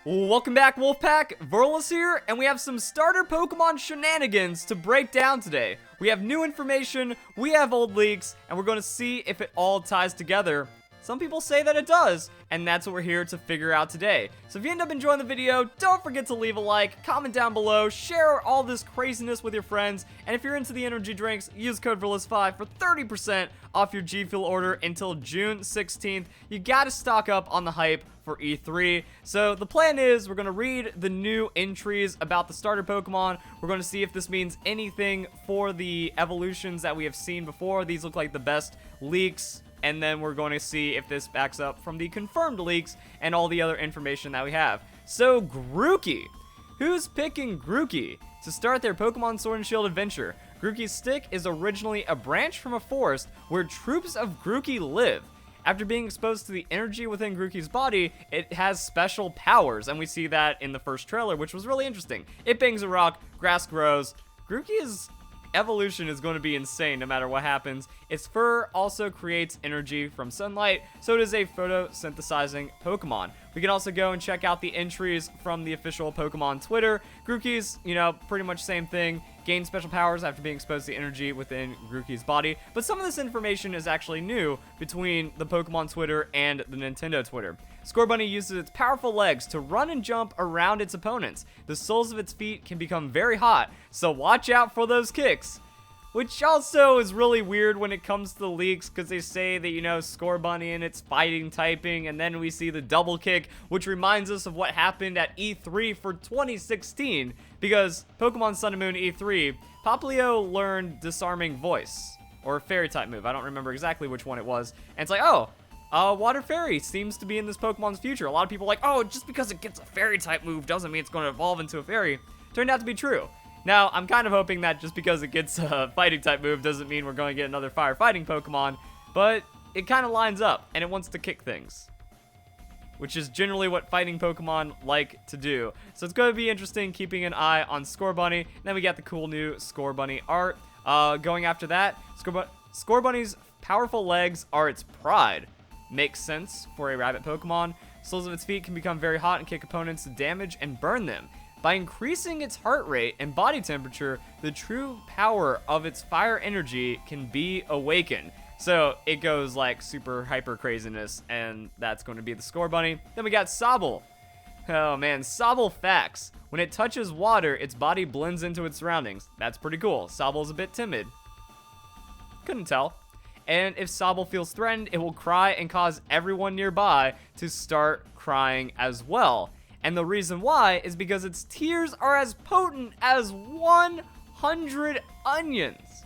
Welcome back, Wolfpack. Verlis here, and we have some starter Pokemon shenanigans to break down today. We have new information, we have old leaks, and we're going to see if it all ties together. Some people say that it does, and that's what we're here to figure out today. So if you end up enjoying the video, don't forget to leave a like, comment down below, share all this craziness with your friends, and if you're into the energy drinks, use code Verlisify for 30% off your G Fuel order until June 16th. You gotta stock up on the hype for E3. So the plan is we're gonna read the new entries about the starter Pokemon. We're gonna see if this means anything for the evolutions that we have seen before. These look like the best leaks. And then we're going to see if this backs up from the confirmed leaks and all the other information that we have. So, Grookey. Who's picking Grookey to start their Pokemon Sword and Shield adventure? Grookey's stick is originally a branch from a forest where troops of Grookey live. After being exposed to the energy within Grookey's body, it has special powers, and we see that in the first trailer, which was really interesting. It bangs a rock, grass grows. Grookey's evolution is going to be insane no matter what happens. Its fur also creates energy from sunlight, so it is a photosynthesizing Pokemon. We can also go and check out the entries from the official Pokemon Twitter. Grookey's, pretty much same thing. Gain special powers after being exposed to the energy within Grookey's body. But some of this information is actually new between the Pokemon Twitter and the Nintendo Twitter. Scorbunny uses its powerful legs to run and jump around its opponents. The soles of its feet can become very hot, so watch out for those kicks. Which also is really weird when it comes to the leaks, because they say that, Scorbunny and its fighting typing, and then we see the double kick, which reminds us of what happened at E3 for 2016, because Pokemon Sun and Moon E3, Popplio learned Disarming Voice, or Fairy type move. I don't remember exactly which one it was, and it's like, Water Fairy seems to be in this Pokemon's future. A lot of people are like, oh, just because it gets a Fairy type move doesn't mean it's going to evolve into a Fairy. Turned out to be true. Now, I'm kind of hoping that just because it gets a fighting type move doesn't mean we're going to get another fire fighting Pokemon, but it kind of lines up, and it wants to kick things, which is generally what fighting Pokemon like to do. So it's going to be interesting keeping an eye on Scorbunny. Then we got the cool new Scorbunny art. Going after that, Scorbunny's powerful legs are its pride. Makes sense for a rabbit Pokemon. Soles of its feet can become very hot and kick opponents to damage and burn them. By increasing its heart rate and body temperature, the true power of its fire energy can be awakened. So it goes like super hyper craziness, and that's going to be the Scorbunny. Then we got Sobble. Oh man, Sobble facts. When it touches water, its body blends into its surroundings. That's pretty cool. Sobble's a bit timid. Couldn't tell. And if Sobble feels threatened, it will cry and cause everyone nearby to start crying as well. And the reason why is because its tears are as potent as 100 onions.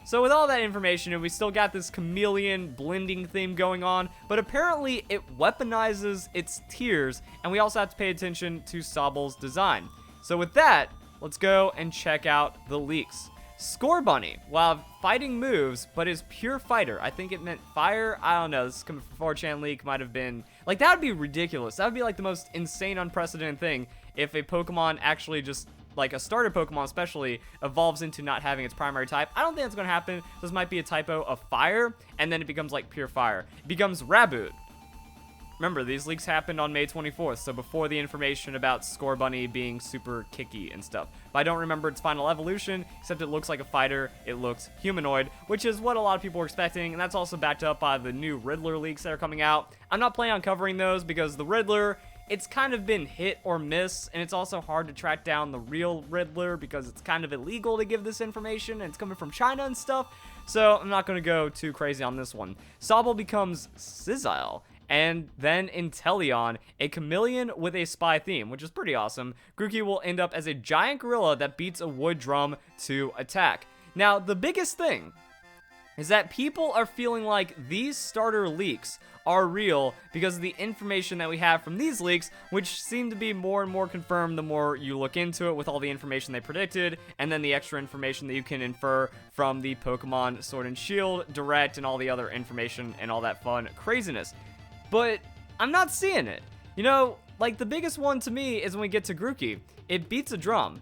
So with all that information, and we still got this chameleon blending theme going on, but apparently it weaponizes its tears, and we also have to pay attention to Sobble's design. So with that, let's go and check out the leaks. Scorbunny, while fighting moves, but is pure fighter. I think it meant fire. I don't know. This is coming from 4chan leak. Might have been like, that would be ridiculous. That would be like the most insane, unprecedented thing if a Pokemon actually just, like a starter Pokemon especially, evolves into not having its primary type. I don't think that's going to happen. This might be a typo of fire, and then it becomes like pure fire. It becomes Raboot. Remember, these leaks happened on May 24th, so before the information about Scorbunny being super kicky and stuff. But I don't remember its final evolution, except it looks like a fighter, it looks humanoid, which is what a lot of people were expecting, and that's also backed up by the new Riddler leaks that are coming out. I'm not planning on covering those, because the Riddler, it's kind of been hit or miss, and it's also hard to track down the real Riddler, because it's kind of illegal to give this information, and it's coming from China and stuff, so I'm not going to go too crazy on this one. Sobble becomes Sisile. And then Inteleon, a chameleon with a spy theme, which is pretty awesome. Grookey will end up as a giant gorilla that beats a wood drum to attack. Now, the biggest thing is that people are feeling like these starter leaks are real because of the information that we have from these leaks, which seem to be more and more confirmed the more you look into it with all the information they predicted, and then the extra information that you can infer from the Pokemon Sword and Shield Direct and all the other information and all that fun craziness. But I'm not seeing it. Like the biggest one to me is when we get to Grookey. It beats a drum,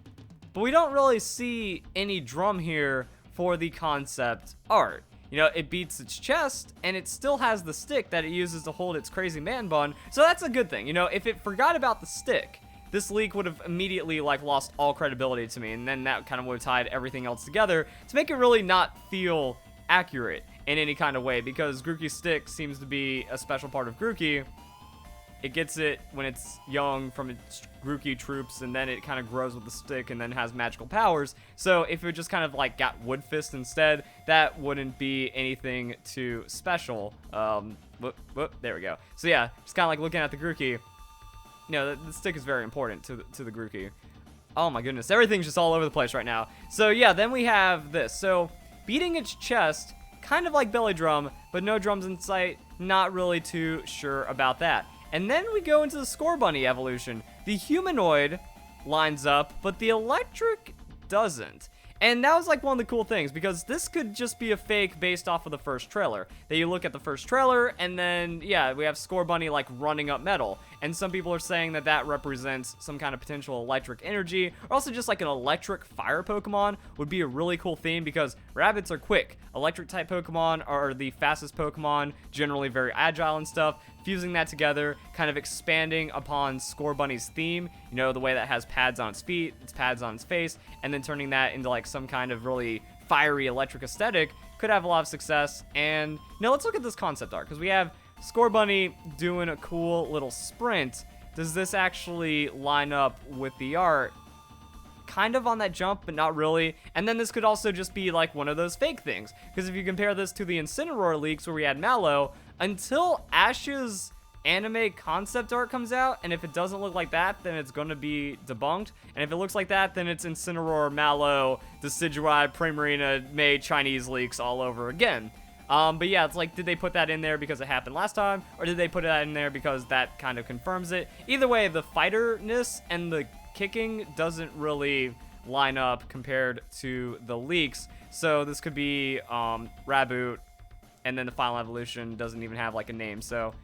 but we don't really see any drum here for the concept art. you know, it beats its chest, and it still has the stick that it uses to hold its crazy man bun. So that's a good thing. You know, if it forgot about the stick, this leak would have immediately, like, lost all credibility to me, and then that kind of would have tied everything else together to make it really not feel accurate in any kind of way, because Grookey's stick seems to be a special part of Grookey. It gets it when it's young from its Grookey troops, and then it kind of grows with the stick and then has magical powers. So if it just kind of like got Wood Fist instead, that wouldn't be anything too special. There we go. So yeah, just kind of like looking at the Grookey. You know, the stick is very important to the Grookey. Oh my goodness, everything's just all over the place right now. So yeah, then we have this. So beating its chest, kind of like Belly Drum, but no drums in sight. Not really too sure about that. And then we go into the Score Bunny evolution. The humanoid lines up, but the electric doesn't. And that was like one of the cool things, because this could just be a fake based off of the first trailer. That you look at the first trailer, and then, yeah, we have Score Bunny like running up metal. And some people are saying that that represents some kind of potential electric energy, or also just like an electric fire Pokemon would be a really cool theme, because rabbits are quick. Electric type Pokemon are the fastest Pokemon, generally very agile and stuff. Fusing that together, kind of expanding upon Score Bunny's theme, you know, the way that has pads on its feet, its pads on its face, and then turning that into like some kind of really fiery electric aesthetic could have a lot of success. And now let's look at this concept art, because we have Score Bunny doing a cool little sprint. Does this actually line up with the art? Kind of on that jump, but not really. And then this could also just be like one of those fake things, because if you compare this to the Incineroar leaks where we had Mallow, until Ash's anime concept art comes out, and if it doesn't look like that, then it's going to be debunked. And if it looks like that, then it's Incineroar, Mallow, Decidueye, Primarina, made Chinese leaks all over again. But yeah, it's like, did they put that in there because it happened last time, or did they put that in there because that kind of confirms it? Either way, the fighter-ness and the kicking doesn't really line up compared to the leaks. So this could be Raboot, and then the final evolution doesn't even have like a name, so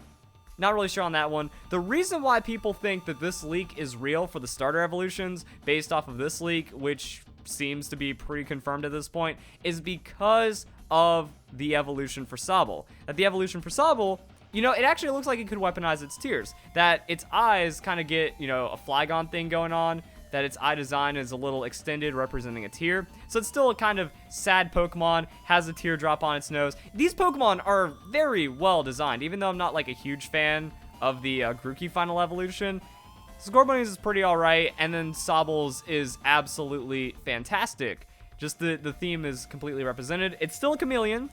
not really sure on that one. The reason why people think that this leak is real for the starter evolutions based off of this leak, which seems to be pretty confirmed at this point, is because of the evolution for Sobble. That the evolution for Sobble, you know, it actually looks like it could weaponize its tears. That its eyes kind of get, you know, a Flygon thing going on. That its eye design is a little extended, representing a tear. So it's still a kind of sad Pokemon, has a teardrop on its nose. These Pokemon are very well designed, even though I'm not like a huge fan of the Grookey final evolution. Scorbunny's is pretty alright, and then Sobble's is absolutely fantastic. Just the theme is completely represented. It's still a chameleon,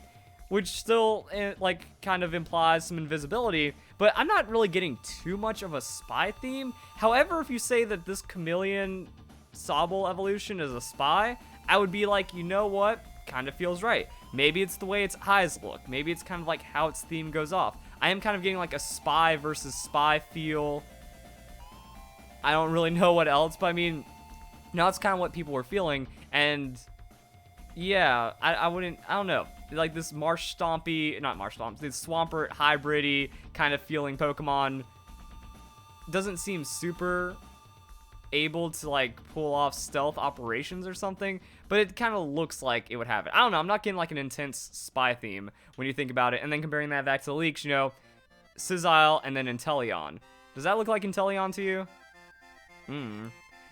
which still, like, kind of implies some invisibility, but I'm not really getting too much of a spy theme. However, if you say that this chameleon Sobble evolution is a spy, I would be like, you know what? Kind of feels right. Maybe it's the way its eyes look. Maybe it's kind of like how its theme goes off. I am kind of getting like a spy versus spy feel. I don't really know what else, but I mean, now it's kind of what people were feeling, and yeah, I don't know. Like this Marsh Stompy, not Marsh Stomp, this Swampert hybrid-y kind of feeling Pokemon doesn't seem super able to like pull off stealth operations or something, but it kind of looks like it would have it. I don't know, I'm not getting like an intense spy theme when you think about it, and then comparing that back to the leaks, you know, Sisile and then Inteleon. Does that look like Inteleon to you?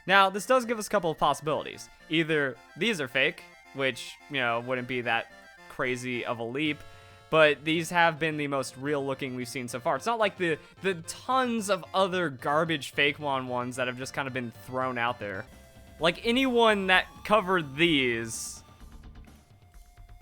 Now, this does give us a couple of possibilities. Either these are fake, which, you know, wouldn't be that crazy of a leap, but these have been the most real looking we've seen so far. It's not like the tons of other garbage Fakemon ones that have just kind of been thrown out there. Like anyone that covered these,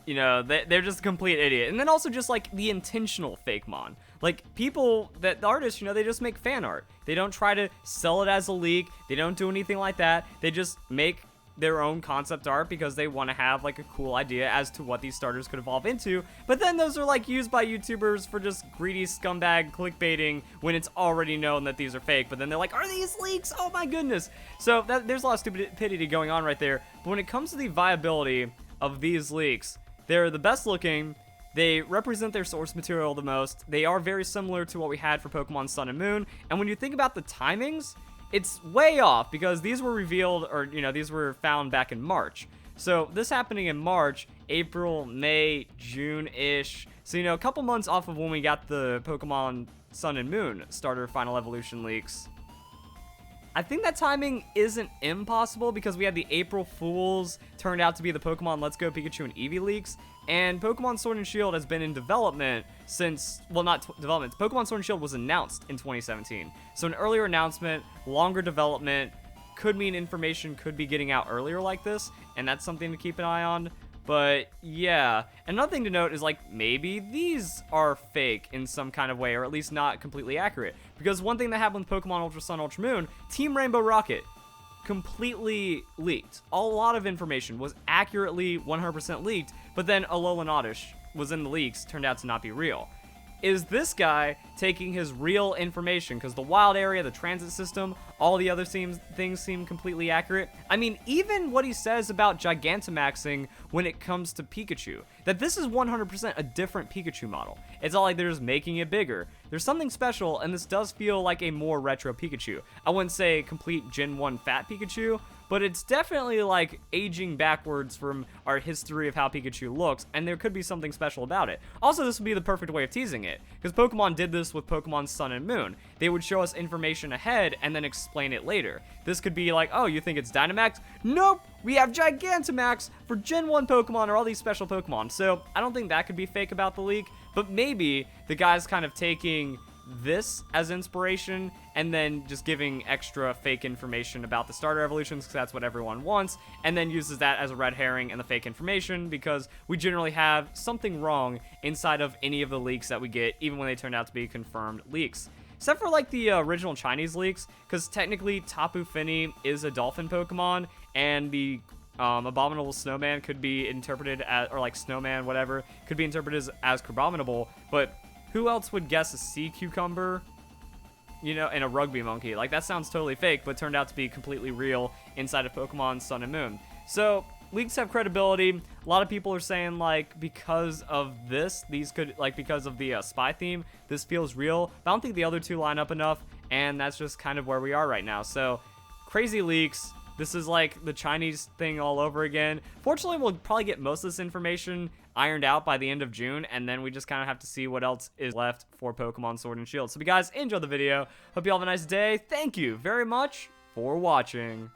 you know, they're just a complete idiot. And then also just like the intentional Fakemon. Like people, that the artists, you know, they just make fan art. They don't try to sell it as a leak. They don't do anything like that. They just make their own concept art because they want to have like a cool idea as to what these starters could evolve into. But then those are like used by YouTubers for just greedy scumbag clickbaiting when it's already known that these are fake. But then they're like, are these leaks? Oh my goodness. So there's a lot of stupidity going on right there. But when it comes to the viability of these leaks, they're the best looking. They represent their source material the most. They are very similar to what we had for Pokemon Sun and Moon. And when you think about the timings, it's way off because these were revealed, or, you know, these were found back in March. So this happening in March, April, May, June-ish. So, a couple months off of when we got the Pokemon Sun and Moon starter final evolution leaks. I think that timing isn't impossible because we had the April Fools turned out to be the Pokemon Let's Go Pikachu and Eevee leaks, and Pokemon Sword and Shield has been in development since, well, not development, Pokemon Sword and Shield was announced in 2017. So an earlier announcement, longer development, could mean information could be getting out earlier like this, and that's something to keep an eye on. But yeah, another thing to note is like maybe these are fake in some kind of way, or at least not completely accurate. Because one thing that happened with Pokemon Ultra Sun, Ultra Moon, Team Rainbow Rocket completely leaked. A lot of information was accurately 100% leaked, but then Alolan Oddish was in the leaks, turned out to not be real. Is this guy taking his real information? Because the wild area, the transit system, all the other things seem completely accurate. I mean, even what he says about Gigantamaxing when it comes to Pikachu, that this is 100% a different Pikachu model. It's not like they're just making it bigger. There's something special, and this does feel like a more retro Pikachu. I wouldn't say complete Gen 1 fat Pikachu, but it's definitely like aging backwards from our history of how Pikachu looks, and there could be something special about it. Also, this would be the perfect way of teasing it, because Pokemon did this with Pokemon Sun and Moon. They would show us information ahead and then explain it later. This could be like, oh, you think it's Dynamax? Nope, we have Gigantamax for Gen 1 Pokemon or all these special Pokemon. So I don't think that could be fake about the leak, but maybe the guy's kind of taking this as inspiration and then just giving extra fake information about the starter evolutions because that's what everyone wants, and then uses that as a red herring and the fake information because we generally have something wrong inside of any of the leaks that we get, even when they turn out to be confirmed leaks. Except for like the original Chinese leaks, because technically Tapu Fini is a dolphin Pokemon, and the Abominable Snowman could be interpreted as, or like Snowman, whatever, could be interpreted as Crabominable, but who else would guess a sea cucumber, and a rugby monkey? Like, that sounds totally fake, but turned out to be completely real inside of Pokemon Sun and Moon. So, leaks have credibility. A lot of people are saying, like, because of this, these could, like, because of the spy theme, this feels real. But I don't think the other two line up enough, and that's just kind of where we are right now. So, crazy leaks. This is like the Chinese thing all over again. Fortunately, we'll probably get most of this information ironed out by the end of June, and then we just kind of have to see what else is left for Pokemon Sword and Shield. So if you guys enjoyed the video, hope you all have a nice day. Thank you very much for watching.